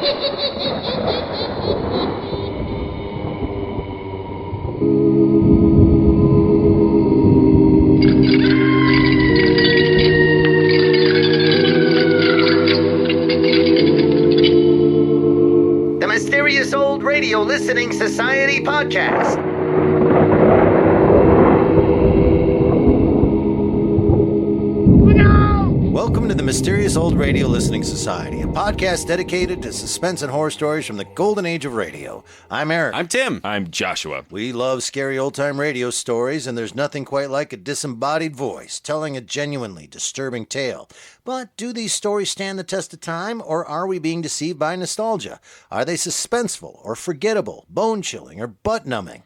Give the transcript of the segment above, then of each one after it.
The Mysterious Old Radio Listening Society podcast. Welcome to the Mysterious Old Radio Listening Society, a podcast dedicated to suspense and horror stories from the golden age of radio. I'm Eric. I'm Tim. I'm Joshua. We love scary old-time radio stories, and there's nothing quite like a disembodied voice telling a genuinely disturbing tale. But do these stories stand the test of time, or are we being deceived by nostalgia? Are they suspenseful, or forgettable, bone-chilling, or butt-numbing?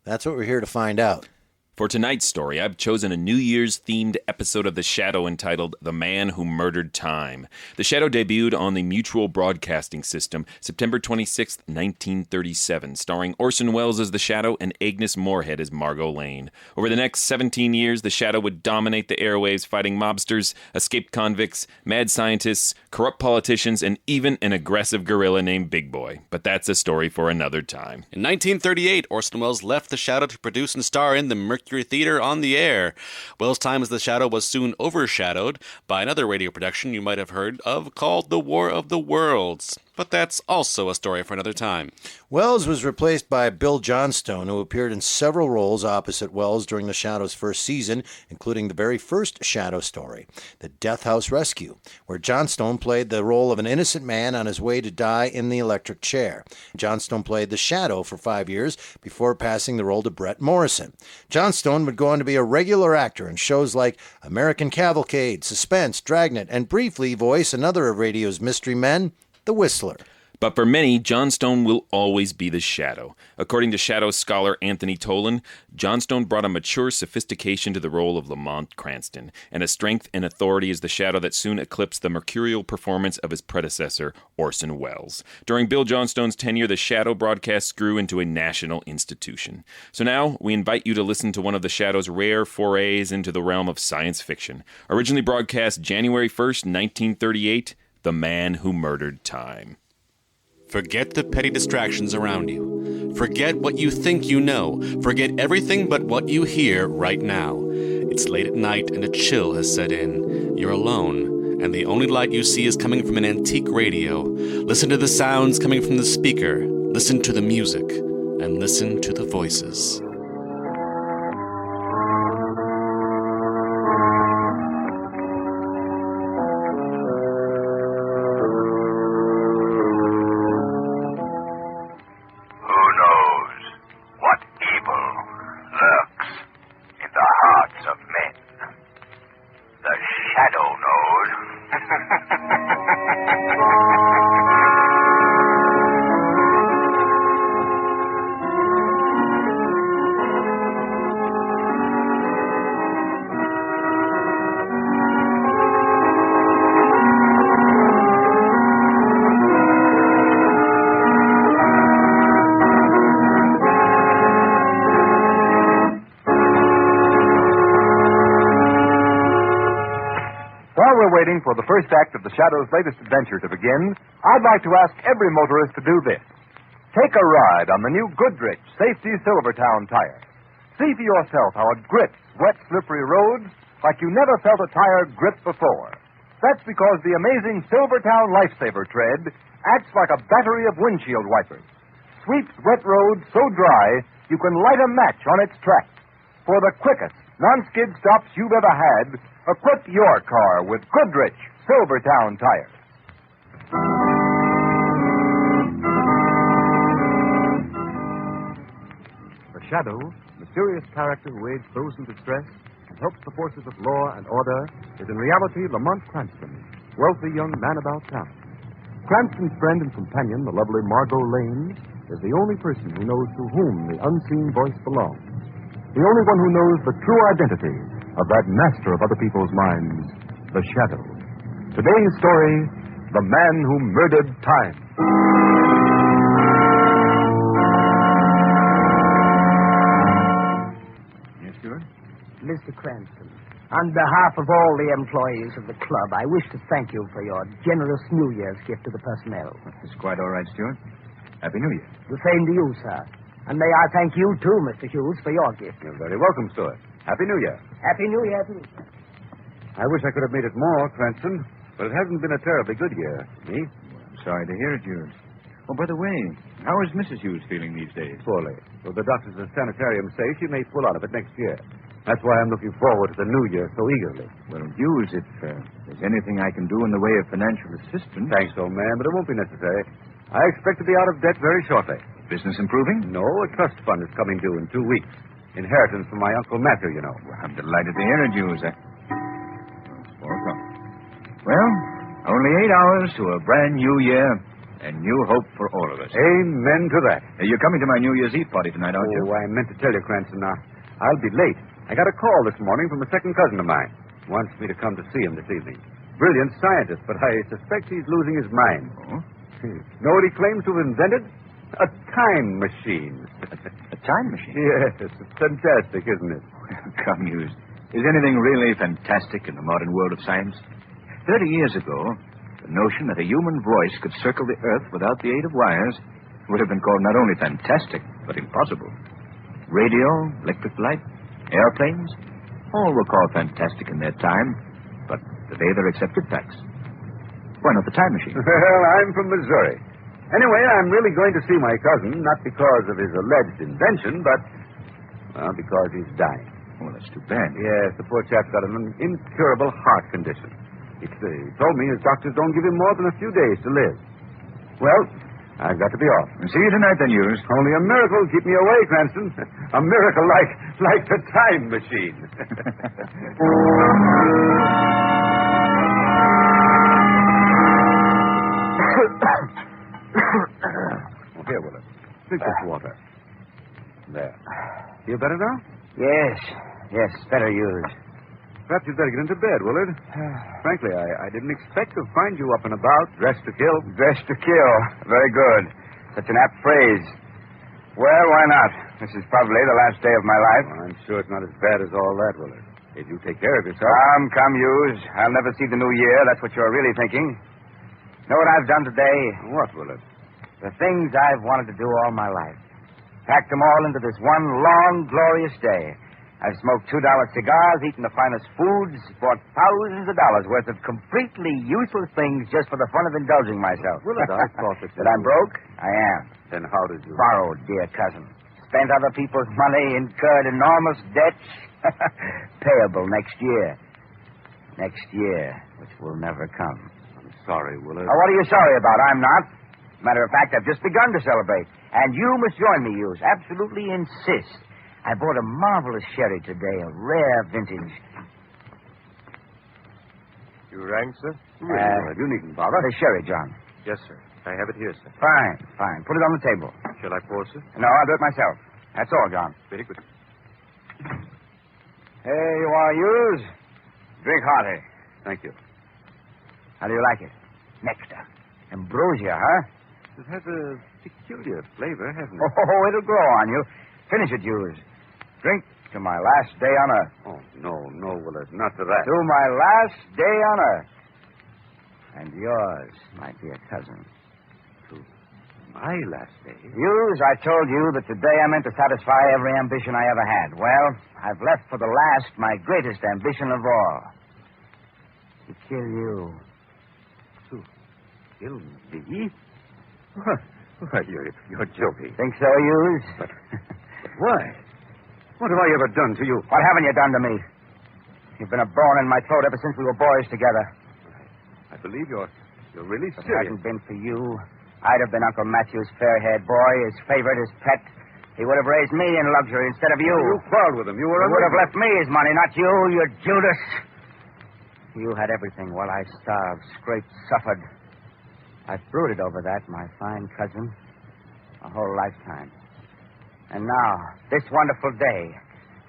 That's what we're here to find out. For tonight's story, I've chosen a New Year's-themed episode of The Shadow entitled The Man Who Murdered Time. The Shadow debuted on the Mutual Broadcasting System September 26, 1937, starring Orson Welles as The Shadow and Agnes Moorehead as Margot Lane. Over the next 17 years, The Shadow would dominate the airwaves, fighting mobsters, escaped convicts, mad scientists, corrupt politicians, and even an aggressive gorilla named Big Boy. But that's a story for another time. In 1938, Orson Welles left The Shadow to produce and star in the Mercury Theater on the Air. Welles' time as The Shadow was soon overshadowed by another radio production you might have heard of called The War of the Worlds. But that's also a story for another time. Welles was replaced by Bill Johnstone, who appeared in several roles opposite Welles during The Shadow's first season, including the very first Shadow story, The Death House Rescue, where Johnstone played the role of an innocent man on his way to die in the electric chair. Johnstone played the Shadow for 5 years before passing the role to Brett Morrison. Johnstone would go on to be a regular actor in shows like American Cavalcade, Suspense, Dragnet, and briefly voice another of radio's mystery men, The Whistler. But for many, Johnstone will always be the Shadow. According to Shadow scholar Anthony Tolan, Johnstone brought a mature sophistication to the role of Lamont Cranston, and a strength and authority as the Shadow that soon eclipsed the mercurial performance of his predecessor, Orson Welles. During Bill Johnstone's tenure, the Shadow broadcasts grew into a national institution. So now, we invite you to listen to one of the Shadow's rare forays into the realm of science fiction. Originally broadcast January 1st, 1938, The Man Who Murdered Time. Forget the petty distractions around you. Forget what you think you know. Forget everything but what you hear right now. It's late at night and a chill has set in. You're alone, and the only light you see is coming from an antique radio. Listen to the sounds coming from the speaker. Listen to the music, and listen to the voices. While we're waiting for the first act of The Shadow's latest adventure to begin, I'd like to ask every motorist to do this. Take a ride on the new Goodrich Safety Silvertown tire. See for yourself how it grips wet, slippery roads like you never felt a tire grip before. That's because the amazing Silvertown Lifesaver tread acts like a battery of windshield wipers. Sweeps wet roads so dry you can light a match on its track. For the quickest non-skid stops you've ever had, equip your car with Goodrich Silvertown tires. The Shadow, mysterious character who aids those in distress and helps the forces of law and order, is in reality Lamont Cranston, wealthy young man about town. Cranston's friend and companion, the lovely Margot Lane, is the only person who knows to whom the unseen voice belongs. The only one who knows the true identity of that master of other people's minds, the Shadow. Today's story, The Man Who Murdered Time. Yes, sir? Mr. Cranston, On behalf of all the employees of the club, I wish to thank you for your generous New Year's gift to the personnel. It's quite all right, Stuart. Happy New Year. The same to you, sir. And may I thank you, too, Mr. Hughes, for your gift. You're very welcome, Stuart. Happy New Year. Happy New Year, too, sir. I wish I could have made it more, Cranston, but it hasn't been a terribly good year. Me? I'm sorry to hear it, Hughes. Oh, by the way, how is Mrs. Hughes feeling these days? Poorly. Well, the doctors at the sanitarium say she may pull out of it next year. That's why I'm looking forward to the new year so eagerly. Well, Hughes, if there's anything I can do in the way of financial assistance... Thanks, old man, but it won't be necessary. I expect to be out of debt very shortly. Business improving? No, a trust fund is coming due in 2 weeks. Inheritance from my Uncle Matthew, you know. Well, I'm delighted to hear it, Hughes. It's 4 o'clock. Well, only 8 hours to a brand new year and new hope for all of us. Amen to that. You're coming to my New Year's Eve party tonight, aren't you? Oh, I meant to tell you, Cranston. Now, I'll be late. I got a call this morning from a second cousin of mine. Wants me to come to see him this evening. Brilliant scientist, but I suspect he's losing his mind. Oh? Know what he claims to have invented? A time machine. A time machine? Yes, it's fantastic, isn't it? Come, Hughes. Is anything really fantastic in the modern world of science? 30 years ago, the notion that a human voice could circle the Earth without the aid of wires would have been called not only fantastic, but impossible. Radio, electric light, airplanes, all were called fantastic in their time, but today they're accepted facts. Why not the time machine? Well, I'm from Missouri. Anyway, I'm really going to see my cousin, not because of his alleged invention, but, well, because he's dying. Well, that's too bad. Yes, the poor chap's got an incurable heart condition. He told me his doctors don't give him more than a few days to live. Well, I've got to be off. See you tonight, then, Hughes. Only a miracle will keep me away, Cranston. A miracle like the time machine. Oh, here, Willard. Drink this water. There. Feel better now? Yes, better Hughes. Perhaps you'd better get into bed, Willard. Frankly, I didn't expect to find you up and about, dressed to kill. Dressed to kill. Very good. Such an apt phrase. Well, why not? This is probably the last day of my life. Well, I'm sure it's not as bad as all that, Willard. If you take care of yourself. Come, Hughes. I'll never see the new year. That's what you're really thinking. Know what I've done today? What, Willard? The things I've wanted to do all my life. Packed them all into this one long, glorious day. I've smoked $2 cigars, eaten the finest foods, bought thousands of dollars worth of completely useless things just for the fun of indulging myself. Willard, I thought that That I'm broke? I am. Then how did you... Borrowed, dear cousin. Spent other people's money, incurred enormous debts. Payable next year. Next year, which will never come. I'm sorry, Willard. Now, what are you sorry about? I'm not. Matter of fact, I've just begun to celebrate. And you must join me, Hughes. Absolutely insist. I bought a marvelous sherry today, a rare vintage. You rang, sir? Really, Willard, you needn't bother. The sherry, John. Yes, sir. I have it here, sir. Fine. Put it on the table. Shall I pour, sir? No, I'll do it myself. That's all, John. Very good. Here you are, Hughes. Drink hearty. Thank you. How do you like it? Nectar. Ambrosia, huh? It has a peculiar flavor, hasn't it? Oh, it'll grow on you. Finish it, Hughes. Drink to my last day on Earth. Oh, no, Willard. Not to that. To my last day on Earth. And yours, my dear cousin. My last day? Hughes, I told you that today I meant to satisfy every ambition I ever had. Well, I've left for the last my greatest ambition of all. To kill you. To kill me? Why, you're joking. Think so, Hughes? But why? What have I ever done to you? What haven't you done to me? You've been a bone in my throat ever since we were boys together. I believe you're really If it serious. hadn't been for you, I'd have been Uncle Matthew's fair-haired boy, his favorite, his pet. He would have raised me in luxury instead of you. You quarreled with him. You were He would have left me his money, not you, you Judas. You had everything while I starved, scraped, suffered. I've brooded over that, my fine cousin, a whole lifetime. And now, this wonderful day,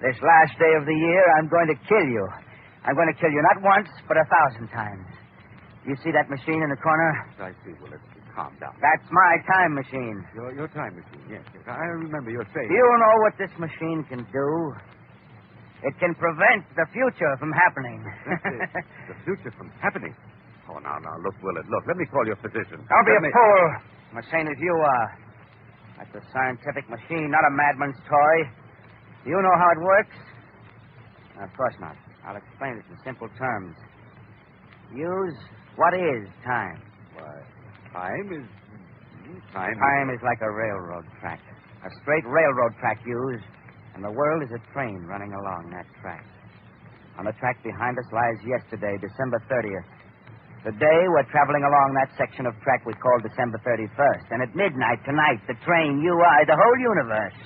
this last day of the year, I'm going to kill you. I'm going to kill you not once, but 1,000 times. You see that machine in the corner? I see, Willard. Calm down. That's my time machine. Your time machine, yes. I remember your saying. Do you know what this machine can do? It can prevent the future from happening. The future from happening. Oh, now, look, Willard, look. Let me call your physician. Don't be a fool. I'm as sane as you are. That's a scientific machine, not a madman's toy. Do you know how it works? Of course not. I'll explain it in simple terms. Use what is time? Why, time is... Time is like a railroad track. A straight railroad track used, and the world is a train running along that track. On the track behind us lies yesterday, December 30th. Today, we're traveling along that section of track we call December 31st. And at midnight tonight, the train, you, I, the whole universe,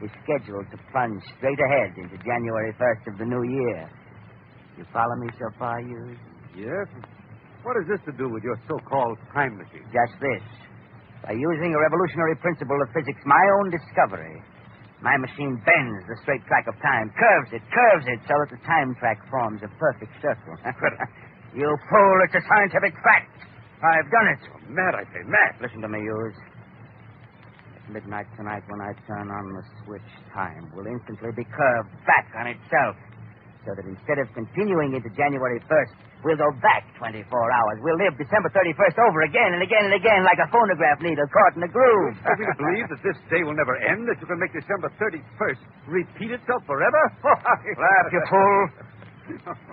is scheduled to plunge straight ahead into January 1st of the new year. You follow me so far, Hughes? Yes? What has this to do with your so-called time machine? Just this. By using a revolutionary principle of physics, my own discovery, my machine bends the straight track of time, curves it, so that the time track forms a perfect circle. You fool, it's a scientific fact. I've done it. Oh, mad, I say, mad. Listen to me, Hughes. At midnight tonight, when I turn on the switch, time will instantly be curved back on itself. So that instead of continuing into January 1st, we'll go back 24 hours. We'll live December 31st over again and again and again like a phonograph needle caught in a groove. Are we to believe that this day will never end? That you can make December 31st repeat itself forever? Laugh, you fool.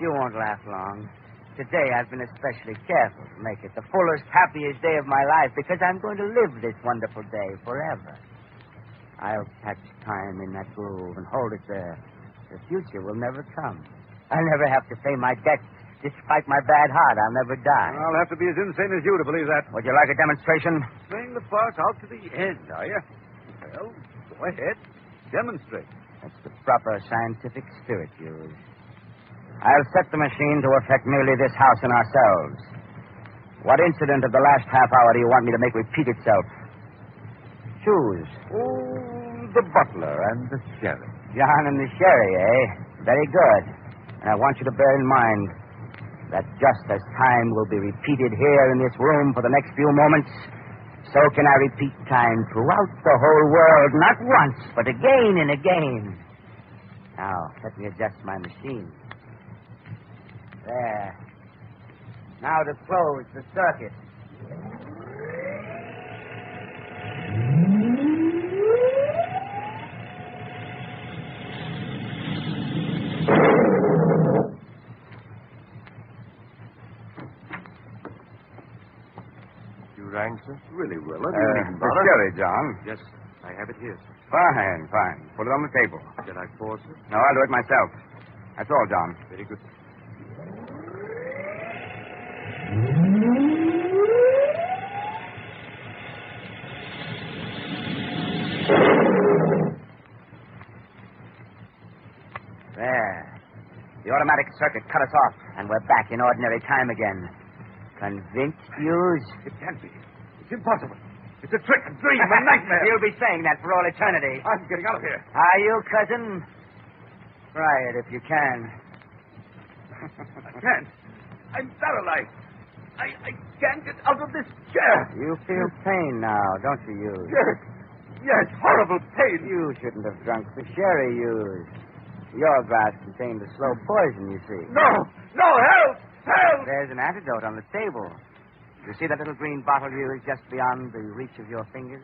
You won't laugh long. Today I've been especially careful to make it the fullest, happiest day of my life because I'm going to live this wonderful day forever. I'll catch time in that groove and hold it there. The future will never come. I'll never have to pay my debts. Despite my bad heart, I'll never die. I'll have to be as insane as you to believe that. Would you like a demonstration? Playing the farce out to the end, are you? Well, go ahead. Demonstrate. That's the proper scientific spirit, Hughes. I'll set the machine to affect merely this house and ourselves. What incident of the last half hour do you want me to make repeat itself? Choose. Oh, the butler and the sheriff. John and the sherry, eh? Very good. And I want you to bear in mind that just as time will be repeated here in this room for the next few moments, so can I repeat time throughout the whole world, not once, but again and again. Now, let me adjust my machine. There. Now to close the circuit. You rang, sir? Really, Willard? The sherry, John. Yes, I have it here. Fine. Put it on the table. Shall I pour, sir? No, I'll do it myself. That's all, John. Very good. There. The automatic circuit cut us off, and we're back in ordinary time again. Convinced, Hughes? It can't be. It's impossible. It's a trick, a dream, a nightmare. You'll be saying that for all eternity. I'm getting out of here. Are you, cousin? Try it if you can. I can't. I'm paralyzed. I can't get out of this chair. You feel pain now, don't you, Hughes? Yes, horrible pain. You shouldn't have drunk the sherry, Hughes. Your glass contained a slow poison, you see. No, help! There's an antidote on the table. You see that little green bottle, Hughes, just beyond the reach of your fingers?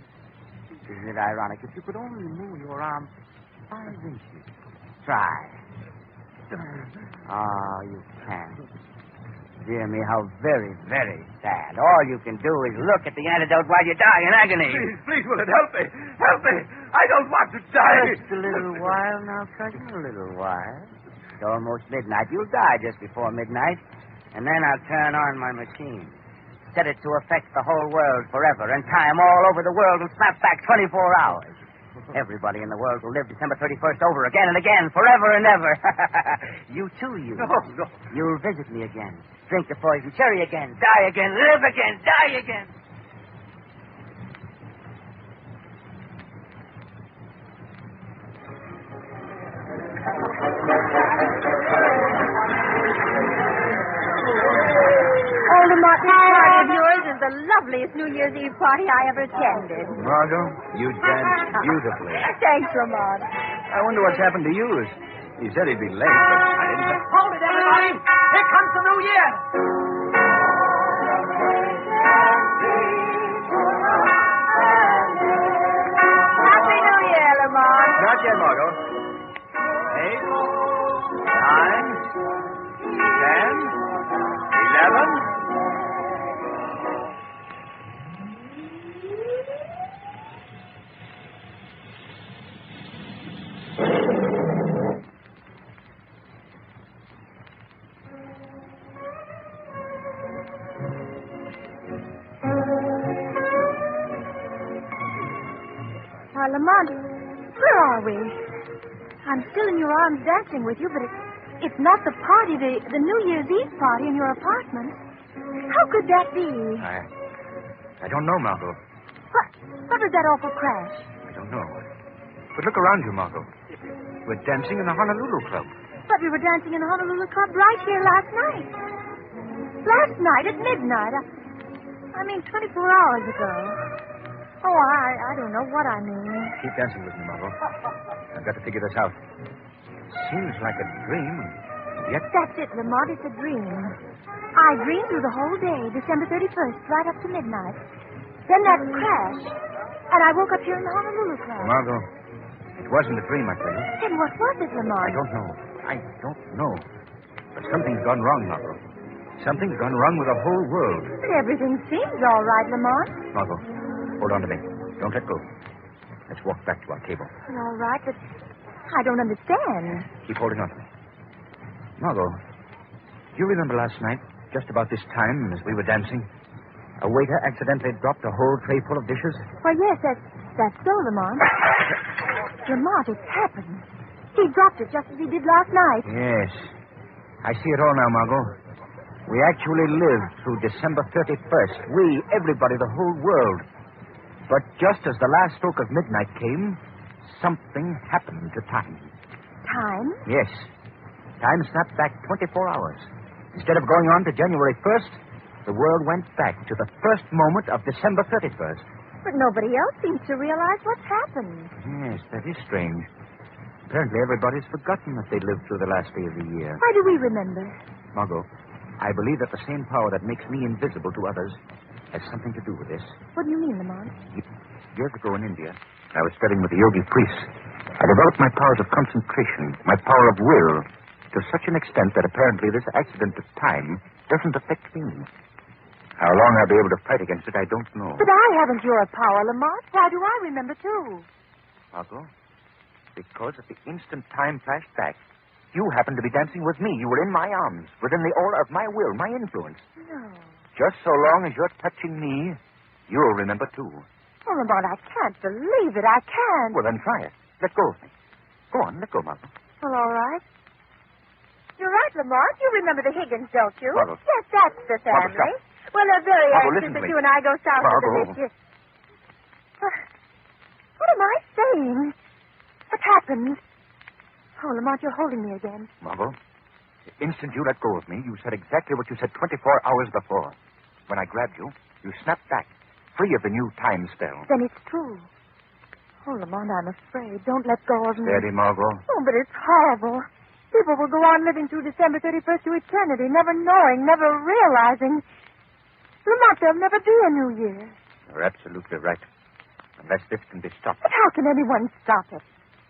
Isn't it ironic? If you could only move your arm 5 inches. Try. Oh, you can't. Dear me, how very, very sad. All you can do is look at the antidote while you die in agony. Please, Willard, help me. Help me. I don't want to die. Just a little while now, cousin, a little while. It's almost midnight. You'll die just before midnight. And then I'll turn on my machine. Set it to affect the whole world forever. And time all over the world will snap back 24 hours. Everybody in the world will live December 31st over again and again, forever and ever. You too, you. No. You'll visit me again. Drink the poison cherry again. Die again. Live again. Die again. Of yours is the loveliest New Year's Eve party I ever attended. Margot, you danced beautifully. Thanks, Lamont. I wonder what's happened to yours. He said he'd be late, but I didn't... Hold it, everybody! Here comes the new year! Happy New Year, Lamont. Not yet, Margot. 8, 9, 10, 11... Lamont, where are we? I'm still in your arms dancing with you, but it's not the party, the New Year's Eve party in your apartment. How could that be? I don't know, Margot. What was that awful crash? I don't know. But look around you, Margot. We're dancing in the Honolulu Club. But we were dancing in the Honolulu Club right here last night. Last night at midnight. I mean, 24 hours ago. Oh, I don't know what I mean. Keep dancing with me, Margot. I've got to figure this out. Seems like a dream, and yet... That's it, Lamont. It's a dream. I dreamed through the whole day, December 31st, right up to midnight. Then that crash, and I woke up here in the Honolulu Club. Margot, it wasn't a dream, I tell you. Then what was it, Lamont? I don't know. But something's gone wrong, Margot. Something's gone wrong with the whole world. But everything seems all right, Lamont. Margot, hold on to me. Don't let go. Let's walk back to our table. All right, but I don't understand. Keep holding on to me. Margot, do you remember last night, just about this time, as we were dancing, a waiter accidentally dropped a whole tray full of dishes? Why, yes, that's so, Lamont. Lamont, it's happened. He dropped it just as he did last night. Yes. I see it all now, Margot. We actually lived through December 31st. We, everybody, the whole world. But just as the last stroke of midnight came, something happened to time. Time? Yes. Time snapped back 24 hours. Instead of going on to January 1st, the world went back to the first moment of December 31st. But nobody else seems to realize what's happened. Yes, that is strange. Apparently everybody's forgotten that they lived through the last day of the year. Why do we remember? Margot, I believe that the same power that makes me invisible to others has something to do with this. What do you mean, Lamont? Years ago in India, I was studying with the yogi priests. I developed my powers of concentration, my power of will, to such an extent that apparently this accident of time doesn't affect me. How long I'll be able to fight against it, I don't know. But I haven't your power, Lamont. Why do I remember, too? Margot, because at the instant time flashed back, you happened to be dancing with me. You were in my arms, within the aura of my will, my influence. No. Just so long as you're touching me, you'll remember, too. Oh, Lamont, I can't believe it. I can't. Well, then try it. Let go of me. Go on, let go, Margot. Well, all right. You're right, Lamont. You remember the Higgins, don't you? Margot. Yes, that's the Margot, family. stop. Well, they're very Margot, anxious listen to that me. you and I go south of the Margot. Mississippi. What am I saying? What happened? Oh, Lamont, you're holding me again. Margot, the instant you let go of me, you said exactly what you said 24 hours before. When I grabbed you, you snapped back, free of the new time spell. Then it's true. Oh, Lamont, I'm afraid. Don't let go of me. Steady, Margot. Oh, but it's horrible. People will go on living through December 31st to eternity, never knowing, never realizing. Lamont, there'll never be a New Year. You're absolutely right. Unless this can be stopped. But how can anyone stop it?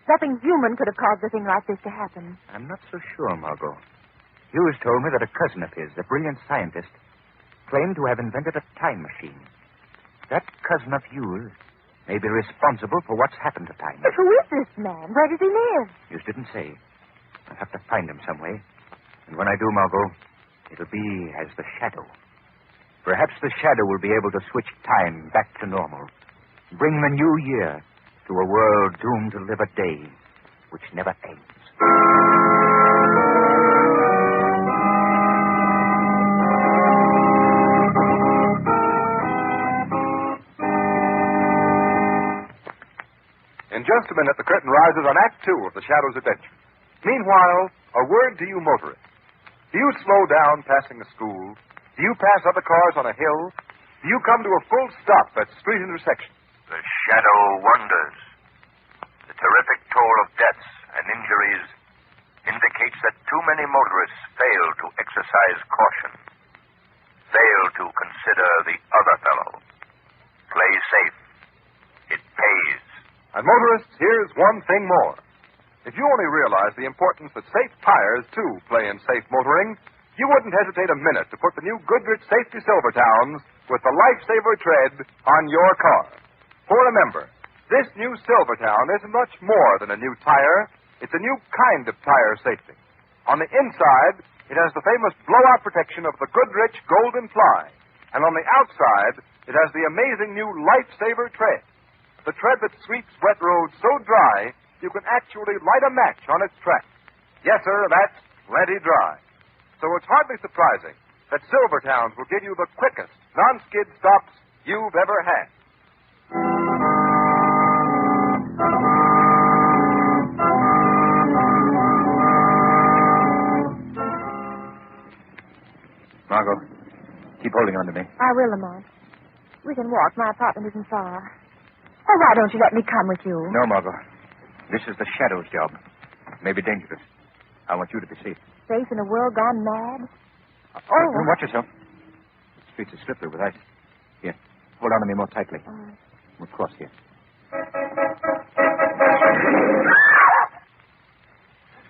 Nothing human could have caused a thing like this to happen. I'm not so sure, Margot. Hughes told me that a cousin of his, a brilliant scientist, claimed to have invented a time machine. That cousin of Hughes may be responsible for what's happened to time. But who is this man? Where does he live? Hughes didn't say. I'll have to find him some way. And when I do, Margot, it'll be as the Shadow. Perhaps the Shadow will be able to switch time back to normal. Bring the new year to a world doomed to live a day which never ends. In just a minute, the curtain rises on Act 2 of The Shadow's Adventure. Meanwhile, a word to you motorists. Do you slow down passing a school? Do you pass other cars on a hill? Do you come to a full stop at street intersections? The Shadow wonders. The terrific toll of deaths and injuries indicates that too many motorists fail to exercise caution, fail to consider the other fellow. Play safe. It pays. And motorists, here's one thing more. If you only realize the importance that safe tires, too, play in safe motoring, you wouldn't hesitate a minute to put the new Goodrich Safety Silvertowns with the Lifesaver tread on your car. For remember, this new Silvertown isn't much more than a new tire. It's a new kind of tire safety. On the inside, it has the famous blowout protection of the Goodrich Golden Fly. And on the outside, it has the amazing new Lifesaver tread. The tread that sweeps wet roads so dry, you can actually light a match on its track. Yes, sir, that's plenty dry. So it's hardly surprising that Silvertowns will give you the quickest non-skid stops you've ever had. Margot, keep holding on to me. I will, Lamont. We can walk. My apartment isn't far. Oh, why don't you let me come with you? No, Margot. This is the Shadow's job. It may be dangerous. I want you to be safe. Safe in a world gone mad? Now, watch yourself. The streets are slippery with ice. Here, hold on to me more tightly. We'll cross here.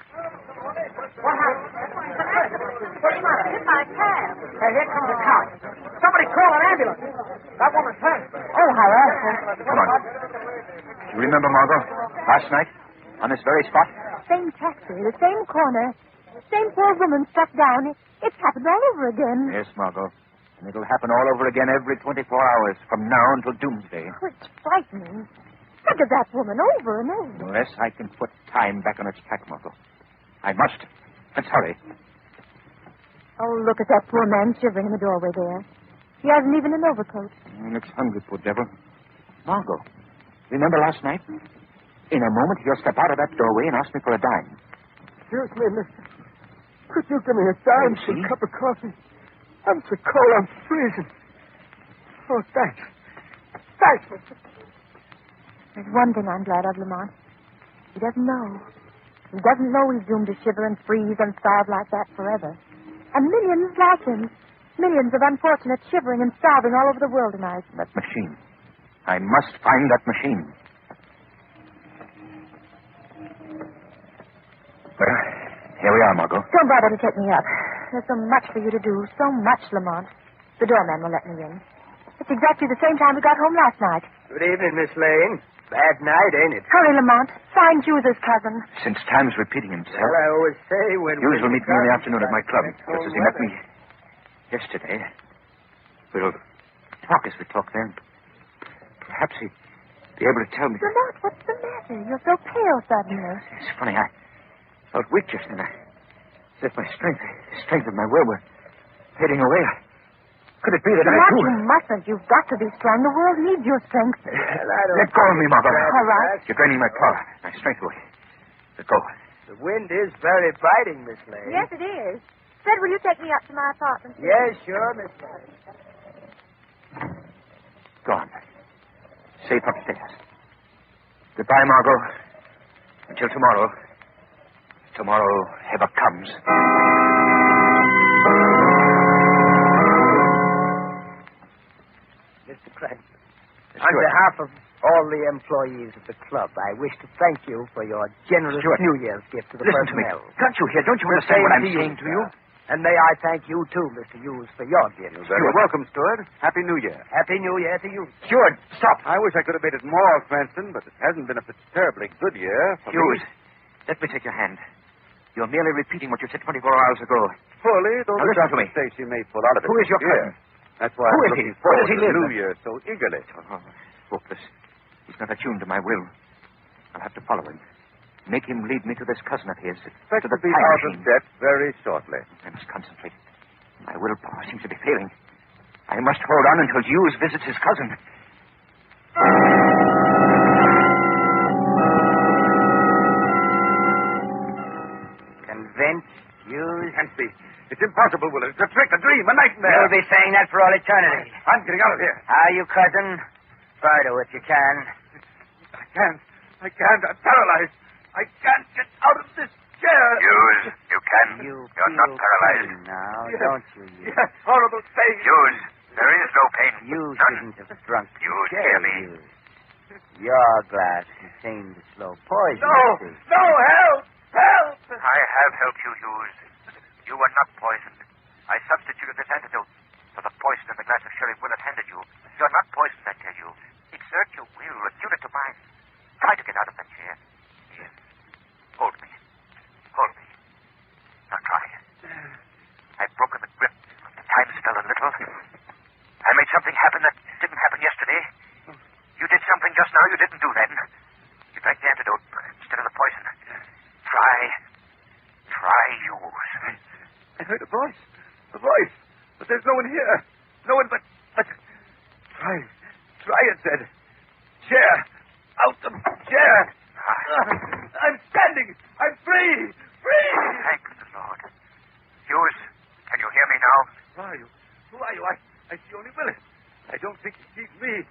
What happened? Hit my cab. Hey, here comes a car. Somebody call an ambulance. That woman's hurt. Oh, how awful. Come on. You remember, Margot, last night, on this very spot? Same taxi, the same corner, same poor woman struck down. It's happened all over again. Yes, Margot. And it'll happen all over again every 24 hours from now until doomsday. Oh, it's frightening. Think of that woman over and over. Unless I can put time back on its track, Margot. I must. Let's hurry. Oh, look at that poor man shivering in the doorway there. He hasn't even an overcoat. He looks hungry, poor devil. Margot, remember last night? In a moment, he'll step out of that doorway and ask me for a dime. Excuse me, mister. Could you give me a dime for a cup of coffee? I'm so cold, I'm freezing. Oh, thanks. Thanks, mister. There's one thing I'm glad of, Lamont. He doesn't know. He doesn't know he's doomed to shiver and freeze and starve like that forever. And millions like him. Millions of unfortunates shivering and starving all over the world tonight. That machine. I must find that machine. Well, here we are, Margot. Don't bother to take me up. There's so much for you to do. So much, Lamont. The doorman will let me in. It's exactly the same time we got home last night. Good evening, Miss Lane. Bad night, ain't it? Hurry, Lamont. Find Hughes's cousin. Since time's repeating himself, Well, I always say when... Hughes will meet me in the afternoon at my club, just as he met me yesterday. We'll talk as we talk then. Perhaps he'd be able to tell me. Lamont, what's the matter? You're so pale suddenly. It's funny, I felt weak just then. As if my strength of my will were fading away. Could it be that Lamont, I too... you mustn't. You've got to be strong. The world needs your strength. Let go of me, Margot. All right. You're draining my power, my strength away. Let go. The wind is very biting, Miss Lane. Yes, it is. Fred, will you take me up to my apartment? please? Yes, sure, Miss Lane. Go on. Safe upstairs. Goodbye, Margot. Until tomorrow. Tomorrow ever comes. Mr. Cranston, on behalf of all the employees of the club, I wish to thank you for your generous New Year's gift to the Listen to me. personnel. Can't you hear? Don't you understand what I'm saying to you? And may I thank you, too, Mr. Hughes, for your gift. You're very welcome, Stewart. Happy New Year. Happy New Year to you. Stewart, stop. I wish I could have made it more, Cranston, but it hasn't been a terribly good year for Hughes, me. let me take your hand. You're merely repeating what you said 24 hours ago. Fully, though Now the listen to me. mistakes he may pull out of it. Who is your this year. cousin? That's why Who I'm is he? looking Where forward does he to the live? New Year so eagerly. Oh, hopeless. He's not attuned to my will. I'll have to follow him. Make him lead me to this cousin of his. Expect to the to be time out machine. of debt very shortly. I must concentrate. My willpower seems to be failing. I must hold on until Hughes visits his cousin. Convinced, Hughes? Can't be. It's impossible, Willard. It's a trick, a dream, a nightmare. You'll be saying that for all eternity. I'm getting out of here. Are you, cousin? Try to if you can. I can't. I'm paralyzed. I can't get out of this share. Hughes, you can. You You're feel not paralyzed. pain now, Yes. don't you? Yes, horrible pain. Hughes, there is no pain. You None. shouldn't have drunk the Hughes, share, hear me. Hughes. Your glass contained the slow poison. No, you see. no, help! Help! I have helped you, Hughes. You were not poisoned. I substituted this antidote for the poison in the glass of sherry Willett handed you. You're not poisoned, I tell you. Exert your will. Attune it to mine. Try to get out of that chair. Here. Hold me. Hold me. Now try. I've broken the grip. The time fell a little. I made something happen that didn't happen yesterday. You did something just now you didn't do then. You drank the antidote instead of the poison. Try. Try, Hughes. I heard a voice. A voice. But there's no one here. No one but... Try. Try, it said. Chair. Out the chair. I'm standing. I'm free. Free. Thank the Lord. Hughes, can you hear me now? Who are you? Who are you? I see only Willis. I don't think he sees me.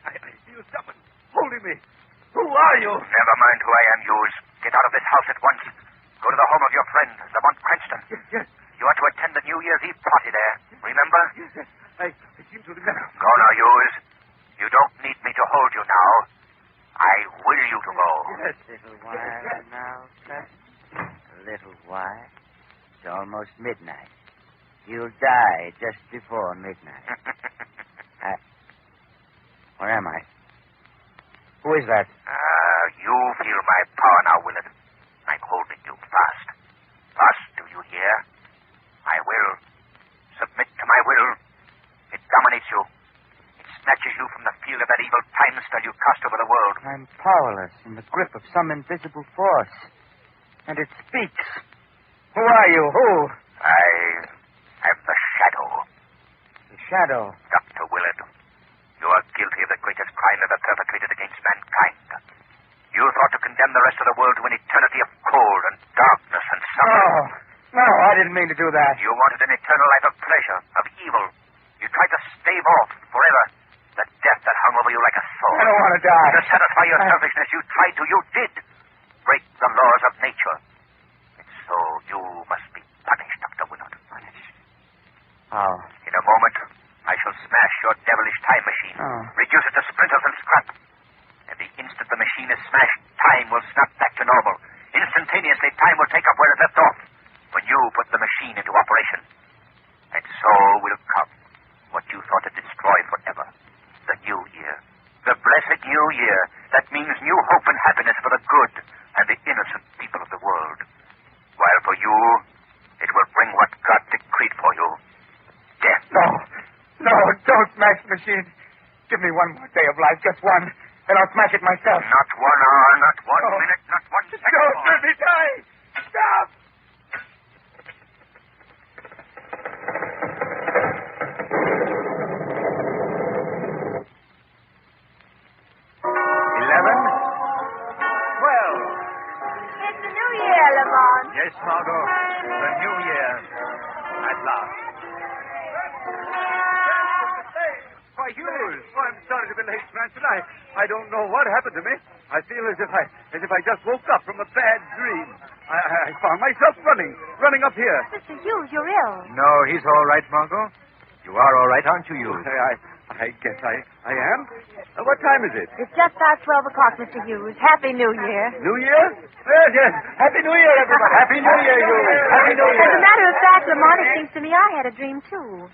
I feel someone holding me. Who are you? Never mind who I am, Hughes. Get out of this house at once. Go to the home of your friend, Lamont Cranston. Yes. You are to attend the New Year's Eve party there. Remember? Yes. I seem to remember. Go now, Hughes. You don't need me to hold you now. I will you to go. Yes. Little while now, sir. A little while. It's almost midnight. You'll die just before midnight. Where am I? Who is that? You feel my power now, Willett. I'm holding you fast. Fast, do you hear? I will. Submit to my will. It dominates you. It snatches you from the field of that evil time spell you cast over the world. I'm powerless in the grip of some invisible force. And it speaks. Who are you? Who? I am the Shadow. The Shadow. Dr. Willett, you are guilty of the greatest crime ever perpetrated against mankind. You thought to condemn the rest of the world to an eternity of cold and darkness and suffering. No, I didn't mean to do that. You wanted an eternal life of pleasure, of evil. You tried to stave off forever the death that hung over you like a sword. I don't want to die. To satisfy your selfishness, you tried to. You did break the laws of nature. And so you must be punished, Dr. Willett. Punished? How? In a moment, I shall smash your devilish time machine. Reduce it to splinters and scrap. And the instant the machine is smashed, time will snap back to normal. Instantaneously, time will take up where it left off when you put the machine into operation. And so will come what you thought had destroyed forever. The new year. The blessed new year. That means new hope and happiness for the good and the innocent people of the world. While for you, it will bring what God decreed for you. Death. No, don't smash the machine. Give me one more day of life, just one. Then I'll smash it myself. Not 1 hour, not 1 minute, not 1 second. Don't more. let me die. Stop. It's the New Year, Lamont. Yes, Margot. The New Year. At last. Why, Hughes. Oh, I'm sorry to be late, Cranston. I don't know what happened to me. I feel as if I just woke up from a bad dream. I found myself running up here. Mr. Hughes, you're ill. No, he's all right, Margot. You are all right, aren't you, Hughes? I guess I am. What time is it? It's just past 12 o'clock, Mr. Hughes. Happy New Year. New Year? Yes. Happy New Year, everybody. Happy New Year, Hughes. Happy New Year. As a matter of fact, Lamont, it seems to me I had a dream, too.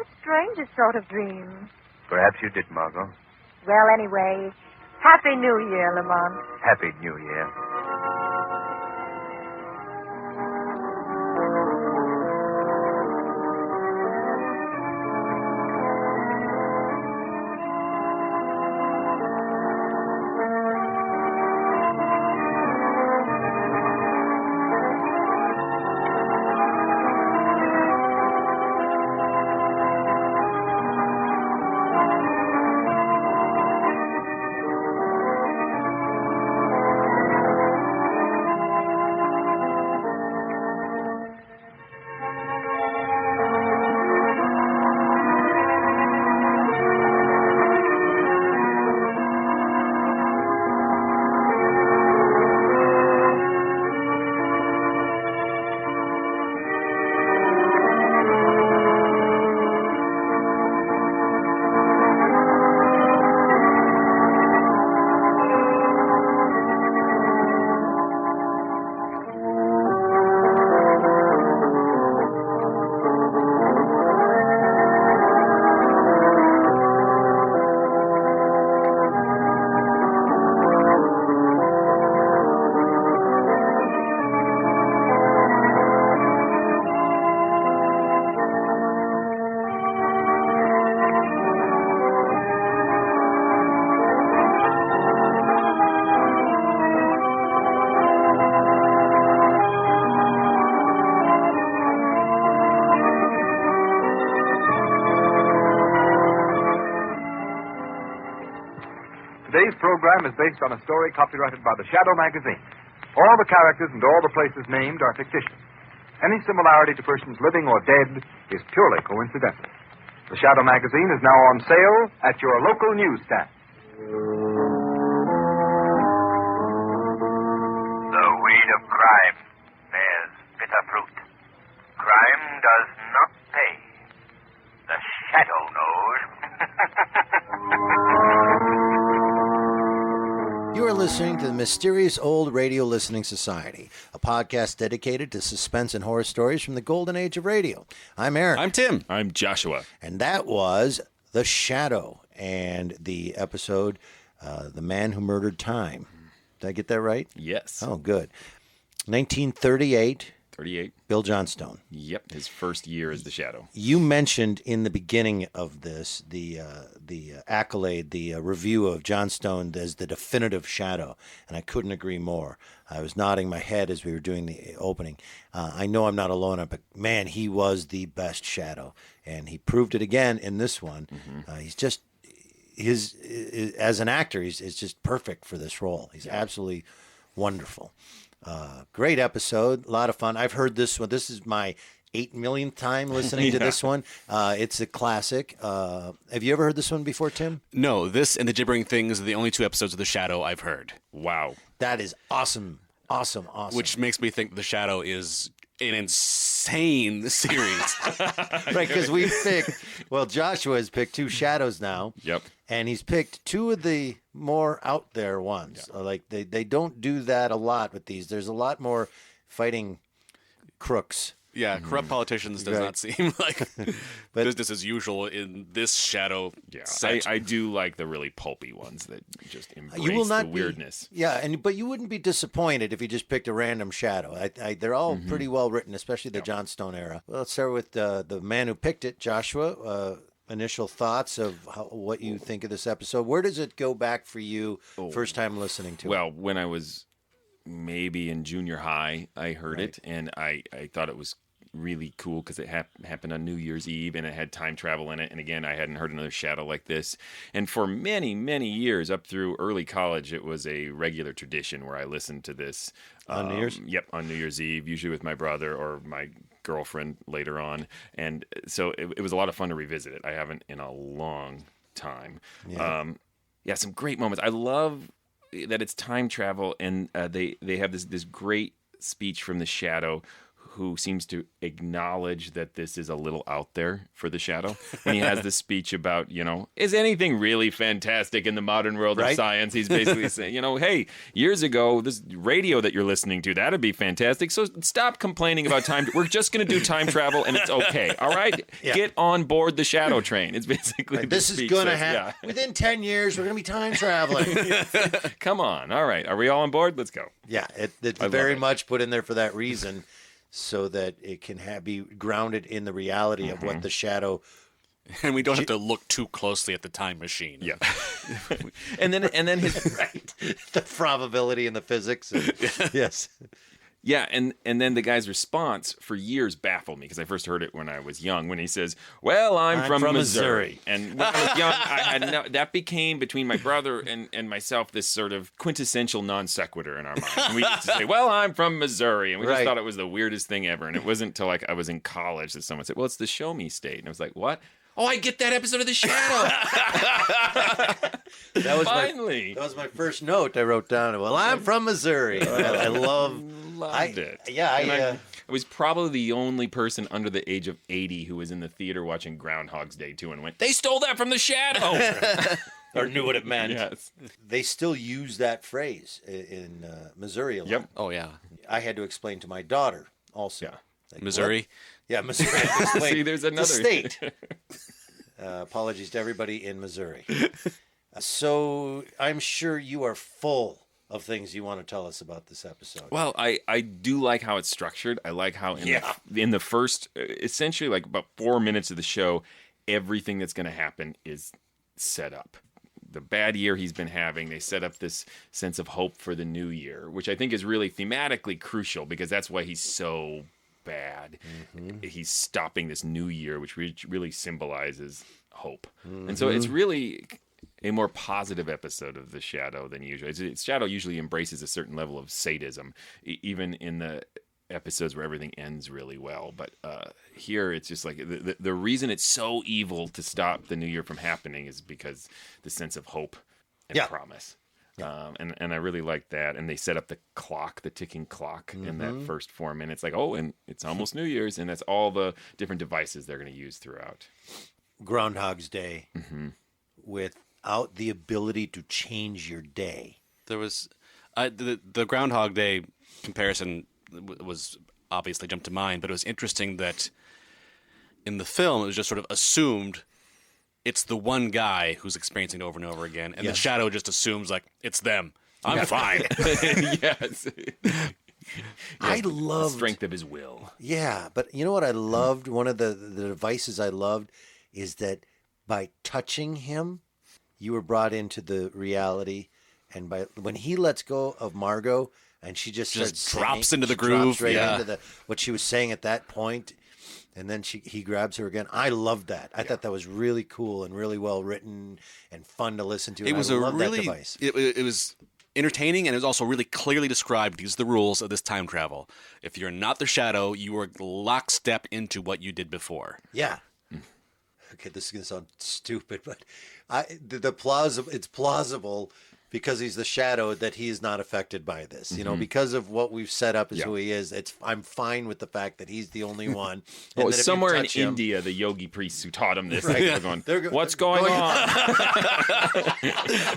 The strangest sort of dream. Perhaps you did, Margot. Well, anyway, Happy New Year, Lamont. Happy New Year. Today's program is based on a story copyrighted by the Shadow magazine. All the characters and all the places named are fictitious. Any similarity to persons living or dead is purely coincidental. The Shadow magazine is now on sale at your local newsstand. The weed of crime bears bitter fruit. Crime does not pay. The shadow knows. You are listening to the Mysterious Old Radio Listening Society, a podcast dedicated to suspense and horror stories from the golden age of radio. I'm Aaron. I'm Tim. I'm Joshua. And that was The Shadow and the episode, The Man Who Murdered Time. Did I get that right? Yes. Oh, good. 1938. 38. Bill Johnstone. Yep, his first year as the Shadow. You mentioned in the beginning of this the accolade, the review of Johnstone as the definitive Shadow, and I couldn't agree more. I was nodding my head as we were doing the opening. I know I'm not alone, but man, he was the best Shadow, and he proved it again in this one. Mm-hmm. He's just as an actor, he's just perfect for this role. He's absolutely wonderful. Great episode, a lot of fun. I've heard this one. This is my 8 millionth time listening to this one. It's a classic. Have you ever heard this one before, Tim? No, this and The Gibbering Things are the only two episodes of The Shadow I've heard. Wow. That is awesome. Awesome. Which makes me think The Shadow is an insane series. Right, because Joshua has picked two Shadows now. Yep. And he's picked two of the more out there ones. Yeah. Like they don't do that a lot with these. There's a lot more fighting crooks. Yeah, corrupt politicians does not seem like business as usual in this Shadow set. I do like the really pulpy ones that just embrace the weirdness. But you wouldn't be disappointed if you just picked a random Shadow. They're all pretty well written, especially the Johnstone era. Well, let's start with the man who picked it, Joshua. Initial thoughts of what you think of this episode. Where does it go back for you first time listening to it? Well, when I was maybe in junior high, I heard it, and I thought it was really cool because it happened on New Year's Eve, and it had time travel in it. And again, I hadn't heard another Shadow like this. And for many, many years, up through early college, it was a regular tradition where I listened to this. On New Year's? Yep, on New Year's Eve, usually with my brother or my girlfriend later on. And so it was a lot of fun to revisit it. I haven't in a long time. Yeah, some great moments. I love that it's time travel, and they have this great speech from the Shadow, who seems to acknowledge that this is a little out there for the Shadow. When he has this speech about, is anything really fantastic in the modern world of science? He's basically saying, hey, years ago, this radio that you're listening to, that'd be fantastic. So stop complaining about time. We're just going to do time travel, and it's okay. All right? Yeah. Get on board the Shadow train. It's basically this is going to happen. Yeah. Within 10 years, we're going to be time traveling. Come on. All right. Are we all on board? Let's go. Yeah, it's very much put in there for that reason, so that it can be grounded in the reality of what the Shadow. And we don't have to look too closely at the time machine. Yeah. and then his the probability and the physics. Yes. Yeah, and then the guy's response for years baffled me because I first heard it when I was young, when he says, "Well, I'm from Missouri." And when I was young, that became between my brother and myself this sort of quintessential non sequitur in our mind. And we used to say, "Well, I'm from Missouri," and we just thought it was the weirdest thing ever. And it wasn't until I was in college that someone said, "Well, it's the Show Me State," and I was like, "What?" Oh, I get that episode of The Shadow. That was Finally. That was my first note I wrote down. Well, I'm from Missouri. I loved it. Yeah, I was probably the only person under the age of 80 who was in the theater watching Groundhog's Day 2 and went, "They stole that from The Shadow." Or knew what it meant. Yes. They still use that phrase in Missouri a lot. Yep. Oh, yeah. I had to explain to my daughter also. Yeah. Like, Missouri? What? Yeah, Missouri. See, there's another. The state. Apologies to everybody in Missouri. So I'm sure you are full of things you want to tell us about this episode. Well, I do like how it's structured. I like how in the first, essentially like about 4 minutes of the show, everything that's going to happen is set up. The bad year he's been having, they set up this sense of hope for the new year, which I think is really thematically crucial because that's why he's so bad. Mm-hmm. He's stopping this new year, which really symbolizes hope. Mm-hmm. And so it's really a more positive episode of the Shadow than usual. Shadow usually embraces a certain level of sadism, even in the episodes where everything ends really well. But here it's just like the reason it's so evil to stop the new year from happening is because the sense of hope and promise. Yeah. And I really like that. And they set up the clock, the ticking clock in that first 4 minutes. Like, oh, and it's almost New Year's. And that's all the different devices they're going to use throughout. Groundhog's Day without the ability to change your day. There was the Groundhog Day comparison was obviously jumped to mind, but it was interesting that in the film it was just sort of assumed it's the one guy who's experiencing it over and over again, and the Shadow just assumes like it's them. I'm fine. Yes. I loved the strength of his will. Yeah, but you know what I loved? One of the devices I loved is that by touching him, you were brought into the reality, and when he lets go of Margot and she just starts drops singing, into the she groove, drops right into what she was saying at that point. And then he grabs her again. I loved that. I thought that was really cool and really well written and fun to listen to. It was that device. It was entertaining, and it was also really clearly described. These are the rules of this time travel. If you're not the Shadow, you are lockstep into what you did before. Yeah. Okay, this is going to sound stupid, but it's plausible because he's the Shadow that he is not affected by this. You know, because of what we've set up as who he is. I'm fine with the fact that he's the only one. And somewhere in India, the yogi priests who taught him this, they're going, what's going on?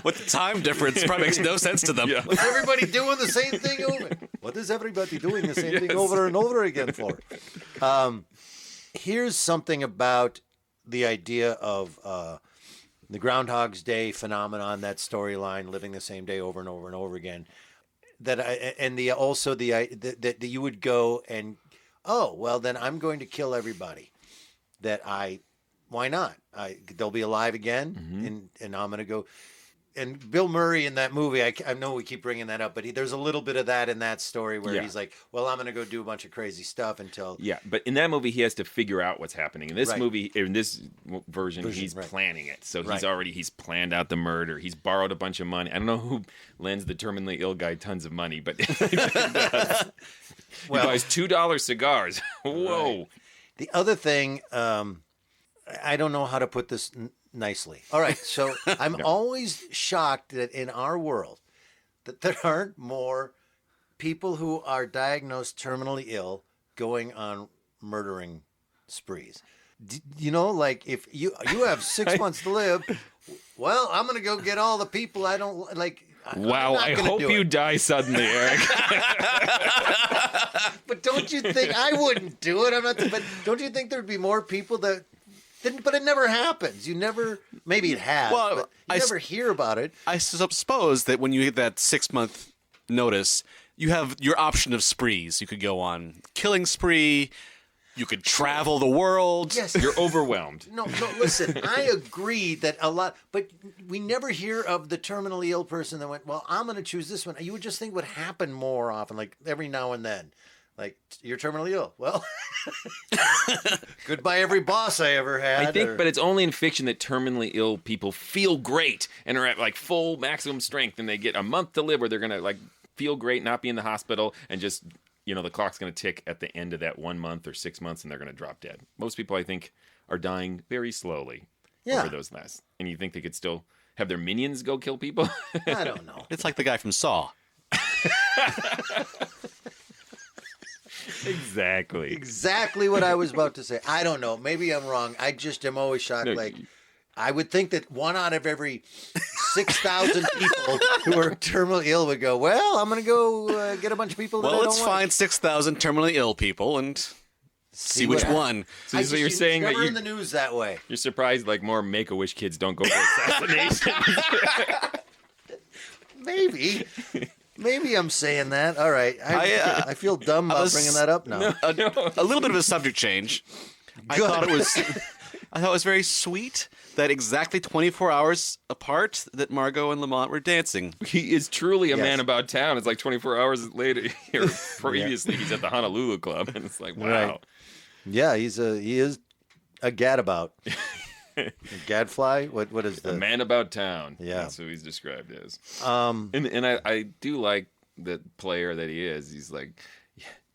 With the time difference, it probably makes no sense to them. What's everybody doing the same thing over? What is everybody doing the same thing over and over again for? Here's something about the idea of the Groundhog's Day phenomenon, that storyline, living the same day over and over and over again. That you would go and, oh, well, then I'm going to kill everybody. Why not? They'll be alive again, and I'm going to go. And Bill Murray in that movie, I know we keep bringing that up, but there's a little bit of that in that story where he's like, well, I'm going to go do a bunch of crazy stuff until... Yeah, but in that movie, he has to figure out what's happening. In this movie, in this version he's planning it. So he's planned out the murder. He's borrowed a bunch of money. I don't know who lends the terminally ill guy tons of money, but he buys $2 cigars. Whoa. Right. The other thing, I don't know how to put this... nicely. All right, so I'm always shocked that in our world that there aren't more people who are diagnosed terminally ill going on murdering sprees. You know, like if you have 6 months to live, well, I'm going to go get all the people I don't like. Wow, I hope you die suddenly, Eric. But don't you think I wouldn't do it? But don't you think there'd be more people that... But it never happens. Maybe it has, but you never hear about it. I suppose that when you get that 6 month notice, you have your option of sprees. You could go on killing spree. You could travel the world. Yes. You're overwhelmed. No, listen, I agree that a lot, but we never hear of the terminally ill person that went, well, I'm going to choose this one. You would just think would happen more often, like every now and then. Like, you're terminally ill. Well, goodbye every boss I ever had. I think, but it's only in fiction that terminally ill people feel great and are at like full maximum strength, and they get a month to live where they're going to like feel great, not be in the hospital, and just, the clock's going to tick at the end of that 1 month or 6 months, and they're going to drop dead. Most people, I think, are dying very slowly over those last. And you think they could still have their minions go kill people? I don't know. It's like the guy from Saw. Exactly what I was about to say. I don't know. Maybe I'm wrong. I just am always shocked. I would think that 1 out of every 6,000 people who are terminally ill would go, well, I'm going to go get a bunch of people that I don't let's find 6,000 terminally ill people and see which one. So you're saying never that in the news that way. You're surprised like more Make-A-Wish kids don't go for assassination. Maybe I'm saying that. All right. I feel dumb about bringing that up now. A little bit of a subject change. I thought it was very sweet that exactly 24 hours apart that Margot and Lamont were dancing. He is truly a man about town. It's like 24 hours later. Previously, he's at the Honolulu Club, and it's like, wow. Right. Yeah, he is a gadabout. Gadfly? What is A the man about town. Yeah. That's who he's described as. And I do like the player that he is. He's like,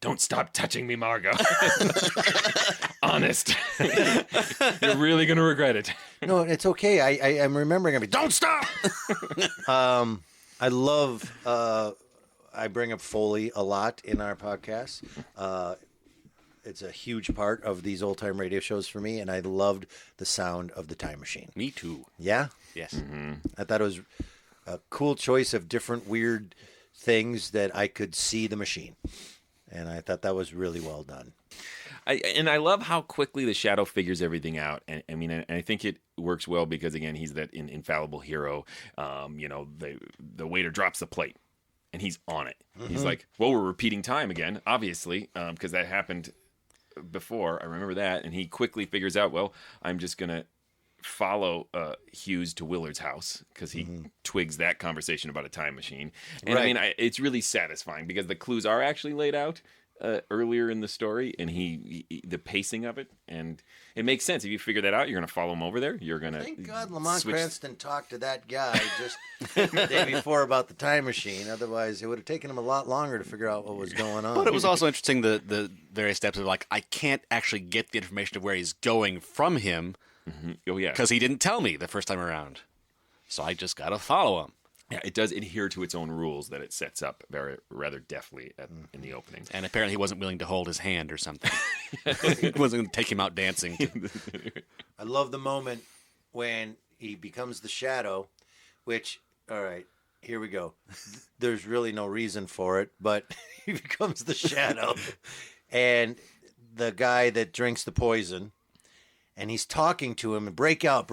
don't stop touching me, Margot. Honest. You're really going to regret it. No, it's okay. I'm remembering everything. Don't stop! I love, I bring up Foley a lot in our podcast. It's a huge part of these old-time radio shows for me, and I loved the sound of the time machine. Me too. Yeah? Yes. Mm-hmm. I thought it was a cool choice of different weird things that I could see the machine. And I thought that was really well done. I love how quickly the Shadow figures everything out. And I mean, I think it works well because, again, he's that infallible hero. The waiter drops the plate, and he's on it. Mm-hmm. He's like, well, we're repeating time again, obviously, because that happened before. I remember that. And he quickly figures out, well, I'm just going to follow Hughes to Willard's house because he twigs that conversation about a time machine. And Right. I mean, it's really satisfying because the clues are actually laid out earlier in the story, and he the pacing of it, and it makes sense. If you figure that out, you're going to follow him over there. You're going to Thank God Lamont Cranston talked to that guy just the day before about the time machine. Otherwise, it would have taken him a lot longer to figure out what was going on. But it was also interesting the various steps of like, I can't actually get the information of where he's going from him. Mm-hmm. Oh yeah, because he didn't tell me the first time around. So I just got to follow him. Yeah, it does adhere to its own rules that it sets up rather deftly in the opening. And apparently he wasn't willing to hold his hand or something. He wasn't going to take him out dancing. I love the moment when he becomes the Shadow, which, all right, here we go. There's really no reason for it, but he becomes the Shadow. And the guy that drinks the poison, and he's talking to him, and break out.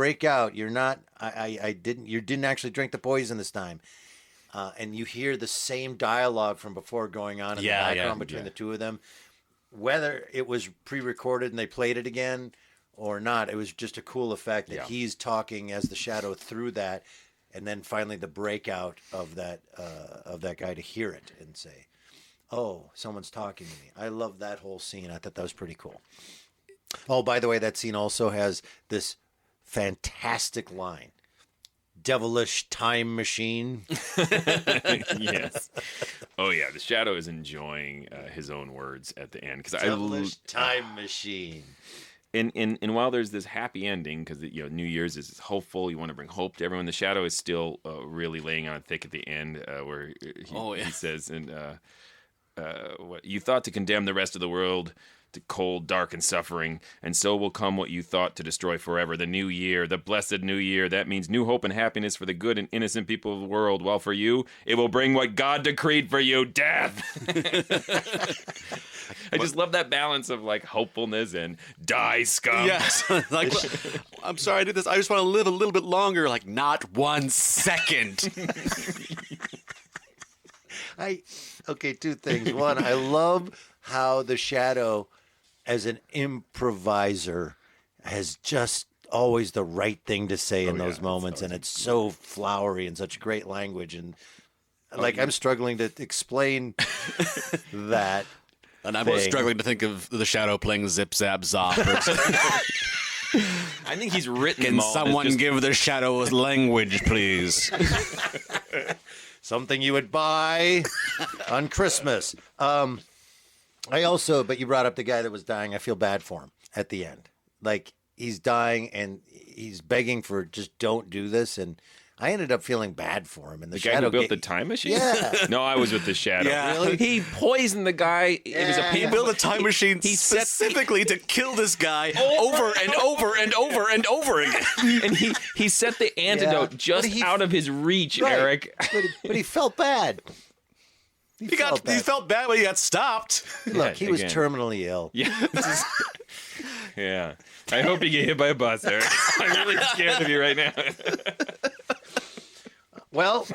You're not, you didn't actually drink the poison this time. And you hear the same dialogue from before going on in the background between the two of them. Whether it was pre-recorded and they played it again or not, it was just a cool effect that he's talking as the Shadow through that, and then finally the breakout of that guy to hear it and say, "Oh, someone's talking to me." I love that whole scene. I thought that was pretty cool. Oh, by the way, that scene also has this fantastic line. Devilish time machine. Yes. Oh, yeah. The Shadow is enjoying his own words at the end. Devilish time machine. And while there's this happy ending, because New Year's is hopeful, you want to bring hope to everyone, the Shadow is still really laying on thick at the end where he says, what you thought to condemn the rest of the world to cold, dark, and suffering, and so will come what you thought to destroy forever. The new year, the blessed new year, that means new hope and happiness for the good and innocent people of the world, while for you, it will bring what God decreed for you, death. I just love that balance of like hopefulness and die, scum. Yes. Like, I'm sorry I did this. I just want to live a little bit longer. Like, not 1 second. Okay, two things. One, I love how the Shadow, as an improviser, has just always the right thing to say in those moments, and it's so flowery and such great language. And I'm struggling to explain that. And I'm struggling to think of the Shadow playing Zip Zap Zop. I think he's written Can them all. someone give the Shadow language, please? Something you would buy on Christmas. But you brought up the guy that was dying. I feel bad for him at the end. Like, he's dying and he's begging for just don't do this. And I ended up feeling bad for him. And the guy who built the time machine? Yeah. No, I was with the Shadow. Yeah. Really? He poisoned the guy. He built a time machine specifically to kill this guy over and over and over and over again. And he set the antidote just out of his reach, Right. Eric. But he felt bad. He felt bad when he got stopped. Look, he was again. terminally ill. Yeah. Yeah. I hope you get hit by a bus, Eric. I'm really scared of you right now. Well,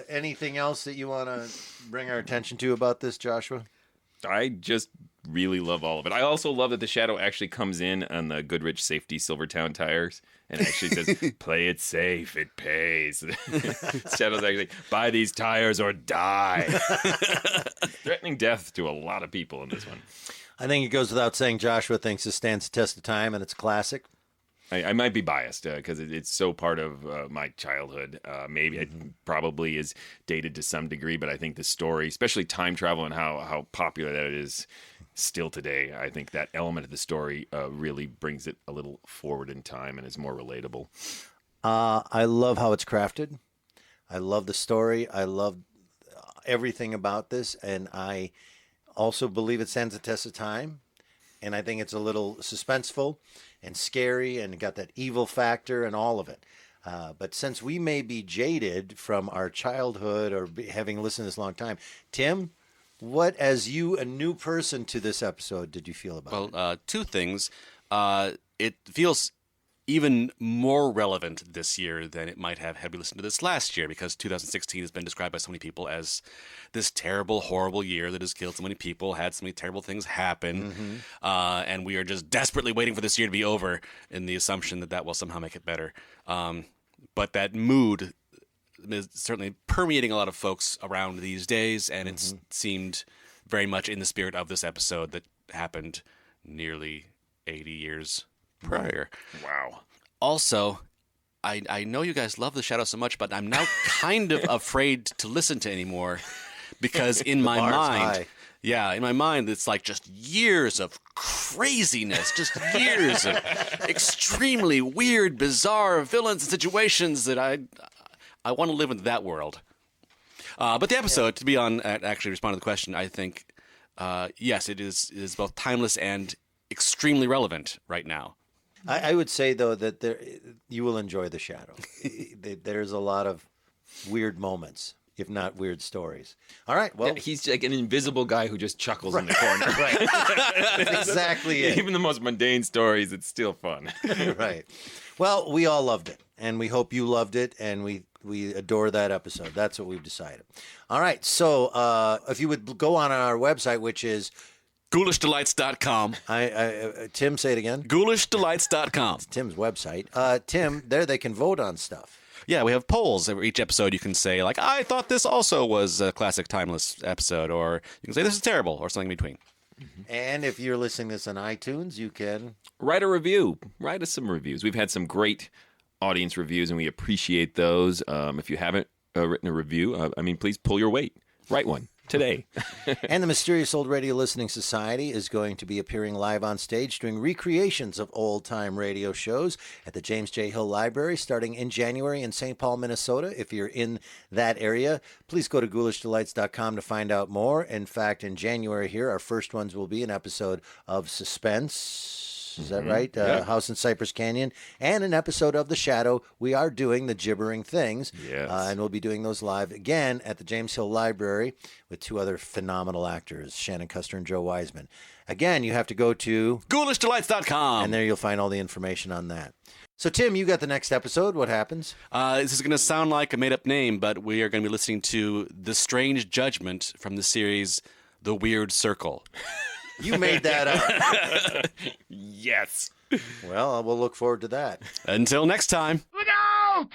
anything else that you want to bring our attention to about this, Joshua? I just really love all of it. I also love that the Shadow actually comes in on the Goodrich Safety Silvertown tires and actually says, play it safe, it pays. Shadow's actually, buy these tires or die. Threatening death to a lot of people in this one. I think it goes without saying Joshua thinks this stands the test of time and it's a classic. I might be biased because it's so part of my childhood. Maybe it probably is dated to some degree, but I think the story, especially time travel and how popular that is still today, I think that element of the story really brings it a little forward in time and is more relatable. I love how it's crafted. I love the story. I love everything about this, and I also believe it stands the test of time. And I think it's a little suspenseful and scary and got that evil factor and all of it. But since we may be jaded from our childhood or having listened this long time, Tim, what, as you, a new person to this episode, did you feel about it? Well, two things. It feels even more relevant this year than it might have had we listened to this last year, because 2016 has been described by so many people as this terrible, horrible year that has killed so many people, had so many terrible things happen, and we are just desperately waiting for this year to be over in the assumption that will somehow make it better. But that mood is certainly permeating a lot of folks around these days, and it seemed very much in the spirit of this episode that happened nearly 80 years prior. Wow. Also, I know you guys love The Shadow so much, but I'm now kind of afraid to listen to anymore because in my mind, in my mind, it's like just years of craziness, just years of extremely weird, bizarre villains and situations that I want to live in that world. But the episode, to be on, actually respond to the question, I think, yes, it is both timeless and extremely relevant right now. I would say, though, that you will enjoy The Shadow. There's a lot of weird moments, if not weird stories. All right, well... Yeah, he's like an invisible guy who just chuckles in the corner. Right. That's exactly it. Even the most mundane stories, it's still fun. Right. Well, we all loved it, and we hope you loved it, and we adore that episode. That's what we've decided. All right, so if you would go on our website, which is... GhoulishDelights.com. Tim, say it again. GhoulishDelights.com. It's Tim's website. Tim, there they can vote on stuff. Yeah, we have polls. Every each episode you can say, like, I thought this also was a classic timeless episode, or you can say this is terrible, or something in between. And if you're listening to this on iTunes, you can... Write a review. Write us some reviews. We've had some great audience reviews, and we appreciate those. If you haven't written a review, please pull your weight. Write one. Today. And the Mysterious Old Radio Listening Society is going to be appearing live on stage doing recreations of old-time radio shows at the James J. Hill Library starting in January in St. Paul, Minnesota. If you're in that area, please go to GhoulishDelights.com to find out more. In fact, in January here, our first ones will be an episode of Suspense. Is that right? House in Cypress Canyon. And an episode of The Shadow. We are doing The Gibbering Things. Yes. And we'll be doing those live again at the James Hill Library with two other phenomenal actors, Shannon Custer and Joe Wiseman. Again, you have to go to GhoulishDelights.com. and there you'll find all the information on that. So, Tim, you got the next episode. What happens? This is going to sound like a made-up name, but we are going to be listening to The Strange Judgment from the series The Weird Circle. You made that up. Yes. Well, we'll look forward to that. Until next time. Look out!